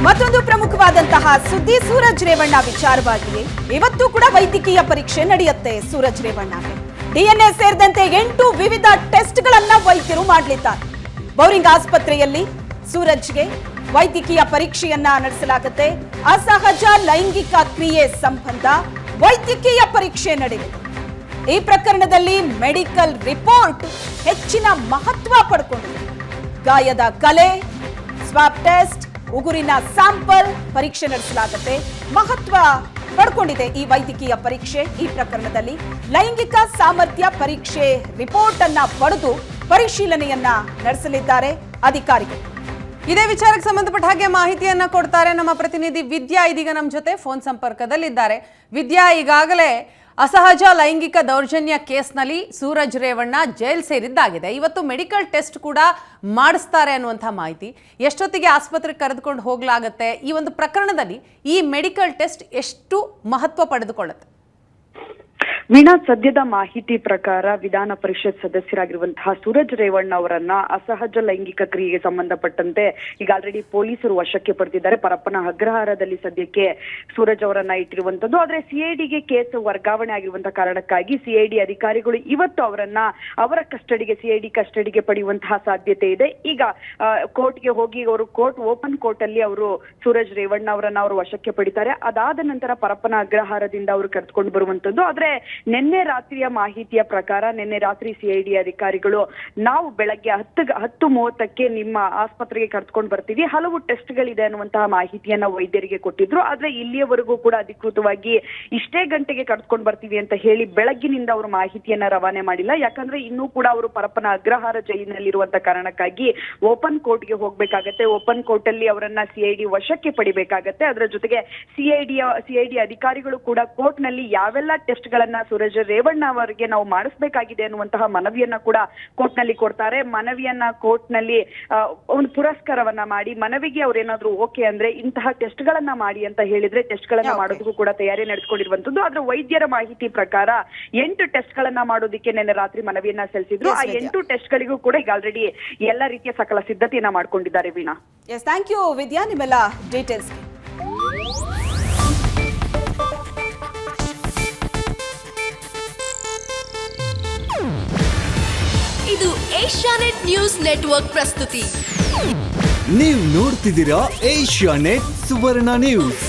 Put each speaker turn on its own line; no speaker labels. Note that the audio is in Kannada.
ಮತ್ತೊಂದು ಪ್ರಮುಖವಾದಂತಹ ಸುದ್ದಿ ಸೂರಜ್ ರೇವಣ್ಣ ವಿಚಾರವಾಗಿಯೇ ಇವತ್ತು ಕೂಡ ವೈದ್ಯಕೀಯ ಪರೀಕ್ಷೆ ನಡೆಯುತ್ತೆ. ಸೂರಜ್ ರೇವಣ್ಣಗೆ ಡಿಎನ್ಎ ಸೇರಿದಂತೆ 8 ವಿವಿಧ ಟೆಸ್ಟ್ಗಳನ್ನ ವೈದ್ಯರು ಮಾಡಲಿದ್ದಾರೆ. ಬೌರಿಂಗ್ ಆಸ್ಪತ್ರೆಯಲ್ಲಿ ಸೂರಜ್ಗೆ ವೈದ್ಯಕೀಯ ಪರೀಕ್ಷೆಯನ್ನ ನಡೆಸಲಾಗುತ್ತೆ. ಅಸಹಜ ಲೈಂಗಿಕ ಕ್ರಿಯೆ ಸಂಬಂಧ ವೈದ್ಯಕೀಯ ಪರೀಕ್ಷೆ ನಡೆದಿದೆ. ಈ ಪ್ರಕರಣದಲ್ಲಿ ಮೆಡಿಕಲ್ ರಿಪೋರ್ಟ್ ಹೆಚ್ಚಿನ ಮಹತ್ವ ಪಡ್ಕೊಂಡಿದೆ. ಗಾಯದ ಕಲೆ, ಸ್ವಾಬ್ ಟೆಸ್ಟ್, ಉಗುರಿನ ಸ್ಯಾಂಪಲ್ ಪರೀಕ್ಷೆ ನಡೆಸಲಾಗುತ್ತೆ. ಮಹತ್ವ ಪಡ್ಕೊಂಡಿದೆ ಈ ವೈದ್ಯಕೀಯ ಪರೀಕ್ಷೆ. ಈ ಪ್ರಕರಣದಲ್ಲಿ ಲೈಂಗಿಕ ಸಾಮರ್ಥ್ಯ ಪರೀಕ್ಷೆ ರಿಪೋರ್ಟ್ ಅನ್ನ ಪಡೆದು ಪರಿಶೀಲನೆಯನ್ನ ನಡೆಸಲಿದ್ದಾರೆ ಅಧಿಕಾರಿಗಳು.
ಇದೇ ವಿಚಾರಕ್ಕೆ ಸಂಬಂಧಪಟ್ಟ ಹಾಗೆ ಮಾಹಿತಿಯನ್ನ ಕೊಡ್ತಾರೆ ನಮ್ಮ ಪ್ರತಿನಿಧಿ ವಿದ್ಯಾ. ಇದೀಗ ನಮ್ಮ ಜೊತೆ ಫೋನ್ ಸಂಪರ್ಕದಲ್ಲಿದ್ದಾರೆ. ವಿದ್ಯಾ, ಈಗಾಗಲೇ ಅಸಹಜ ಲೈಂಗಿಕ ದೌರ್ಜನ್ಯ ಕೇಸ್ನಲ್ಲಿ ಸೂರಜ್ ರೇವಣ್ಣ ಜೈಲ್ ಸೇರಿದ್ದಾಗಿದೆ. ಇವತ್ತು ಮೆಡಿಕಲ್ ಟೆಸ್ಟ್ ಕೂಡ ಮಾಡಿಸ್ತಾರೆ ಅನ್ನುವಂಥ ಮಾಹಿತಿ. ಎಷ್ಟೊತ್ತಿಗೆ ಆಸ್ಪತ್ರೆಗೆ ಕರೆದುಕೊಂಡು ಹೋಗಲಾಗುತ್ತೆ? ಈ ಒಂದು ಪ್ರಕರಣದಲ್ಲಿ ಈ ಮೆಡಿಕಲ್ ಟೆಸ್ಟ್ ಎಷ್ಟು ಮಹತ್ವ ಪಡೆದುಕೊಳ್ಳುತ್ತೆ?
ವೀಣಾ, ಸದ್ಯದ ಮಾಹಿತಿ ಪ್ರಕಾರ ವಿಧಾನ ಪರಿಷತ್ ಸದಸ್ಯರಾಗಿರುವಂತಹ ಸೂರಜ್ ರೇವಣ್ಣ ಅವರನ್ನ ಅಸಹಜ ಲೈಂಗಿಕ ಕ್ರಿಯೆಗೆ ಸಂಬಂಧಪಟ್ಟಂತೆ ಈಗ ಆಲ್ರೆಡಿ ಪೊಲೀಸರು ವಶಕ್ಕೆ ಪಡೆದಿದ್ದಾರೆ. ಪರಪ್ಪನ ಅಗ್ರಹಾರದಲ್ಲಿ ಸದ್ಯಕ್ಕೆ ಸೂರಜ್ ಅವರನ್ನ ಇಟ್ಟಿರುವಂತದ್ದು. ಆದ್ರೆ ಸಿಐಡಿಗೆ ಕೇಸ್ ವರ್ಗಾವಣೆ ಆಗಿರುವಂತಹ ಕಾರಣಕ್ಕಾಗಿ ಸಿಐಡಿ ಅಧಿಕಾರಿಗಳು ಇವತ್ತು ಅವರನ್ನ ಅವರ ಕಸ್ಟಡಿಗೆ, ಸಿಐಡಿ ಕಸ್ಟಡಿಗೆ ಪಡೆಯುವಂತಹ ಸಾಧ್ಯತೆ ಇದೆ. ಈಗ ಕೋರ್ಟ್ಗೆ ಹೋಗಿ ಅವರು ಓಪನ್ ಕೋರ್ಟ್ ಅಲ್ಲಿ ಅವರು ಸೂರಜ್ ರೇವಣ್ಣ ಅವರನ್ನ ಅವರು ವಶಕ್ಕೆ ಪಡಿತಾರೆ. ಅದಾದ ನಂತರ ಪರಪ್ಪನ ಅಗ್ರಹಾರದಿಂದ ಅವರು ಕರೆದುಕೊಂಡು ಬರುವಂತದ್ದು. ಆದ್ರೆ ನಿನ್ನೆ ರಾತ್ರಿಯ ಮಾಹಿತಿಯ ಪ್ರಕಾರ ನಿನ್ನೆ ರಾತ್ರಿ ಸಿಐಡಿ ಅಧಿಕಾರಿಗಳು ನಾವು ಬೆಳಗ್ಗೆ 10:30ಕ್ಕೆ ನಿಮ್ಮ ಆಸ್ಪತ್ರೆಗೆ ಕರೆದುಕೊಂಡು ಬರ್ತೀವಿ, ಹಲವು ಟೆಸ್ಟ್ಗಳಿದೆ ಅನ್ನುವಂತಹ ಮಾಹಿತಿಯನ್ನ ವೈದ್ಯರಿಗೆ ಕೊಟ್ಟಿದ್ರು. ಆದ್ರೆ ಇಲ್ಲಿಯವರೆಗೂ ಕೂಡ ಅಧಿಕೃತವಾಗಿ ಇಷ್ಟೇ ಗಂಟೆಗೆ ಕರೆದುಕೊಂಡು ಬರ್ತೀವಿ ಅಂತ ಹೇಳಿ ಬೆಳಗ್ಗಿನಿಂದ ಅವರು ಮಾಹಿತಿಯನ್ನ ರವಾನೆ ಮಾಡಿಲ್ಲ. ಯಾಕಂದ್ರೆ ಇನ್ನೂ ಕೂಡ ಅವರು ಪರಪ್ಪನ ಅಗ್ರಹಾರ ಜೈಲಿನಲ್ಲಿರುವಂತ ಕಾರಣಕ್ಕಾಗಿ ಓಪನ್ ಕೋರ್ಟ್ಗೆ ಹೋಗ್ಬೇಕಾಗತ್ತೆ. ಓಪನ್ ಕೋರ್ಟ್ ಅಲ್ಲಿ ಅವರನ್ನ ಸಿಐಡಿ ವಶಕ್ಕೆ ಪಡಿಬೇಕಾಗತ್ತೆ. ಅದರ ಜೊತೆಗೆ ಸಿಐಡಿ ಅಧಿಕಾರಿಗಳು ಕೂಡ ಕೋರ್ಟ್ ನಲ್ಲಿ ಯಾವೆಲ್ಲ ಟೆಸ್ಟ್ ಗಳನ್ನ ಸೂರಜ್ ರೇವಣ್ಣ ಅವರಿಗೆ ನಾವು ಮಾಡಿಸಬೇಕಾಗಿದೆ ಅನ್ನುವಂತಹ ಮನವಿಯನ್ನ ಕೂಡ ಕೋರ್ಟ್ ನಲ್ಲಿ ಕೊಡ್ತಾರೆ. ಮನವಿಯನ್ನ ಕೋರ್ಟ್ ನಲ್ಲಿ ಒಂದು ಪುರಸ್ಕಾರವನ್ನ ಮಾಡಿ ಮನವಿಗೆ ಅವ್ರೇನಾದ್ರೂ ಓಕೆ ಅಂದ್ರೆ ಇಂತಹ ಟೆಸ್ಟ್ ಗಳನ್ನ ಮಾಡಿ ಅಂತ ಹೇಳಿದ್ರೆ ಟೆಸ್ಟ್ ಗಳನ್ನ ಮಾಡೋದಕ್ಕೂ ಕೂಡ ತಯಾರಿ ನಡೆಸಿಕೊಂಡಿರುವಂತದ್ದು. ಆದ್ರೆ ವೈದ್ಯರ ಮಾಹಿತಿ ಪ್ರಕಾರ 8 ಟೆಸ್ಟ್ ಗಳನ್ನ ಮಾಡೋದಕ್ಕೆ ನಿನ್ನೆ ರಾತ್ರಿ ಮನವಿಯನ್ನ ಸಲ್ಲಿಸಿದ್ರು. ಆ 8 ಟೆಸ್ಟ್ ಗಳಿಗೂ ಕೂಡ ಈಗ ಆಲ್ರೆಡಿ ಎಲ್ಲ ರೀತಿಯ ಸಕಲ ಸಿದ್ಧತೆಯನ್ನ ಮಾಡ್ಕೊಂಡಿದ್ದಾರೆ. ವೀಣಾ,
ಎಸ್, ಥ್ಯಾಂಕ್ ಯು ವಿದ್ಯಾ, ನಿಮ್ಮೆಲ್ಲ ಡೀಟೇಲ್ಸ್.
ಇದು ಏಷ್ಯಾನೆಟ್ ನ್ಯೂಸ್ ನೆಟ್ವರ್ಕ್ ಪ್ರಸ್ತುತಿ.
ನೀವು ನೋಡ್ತಿದ್ದೀರಾ ಏಷ್ಯಾನೆಟ್ ಸುವರ್ಣ ನ್ಯೂಸ್.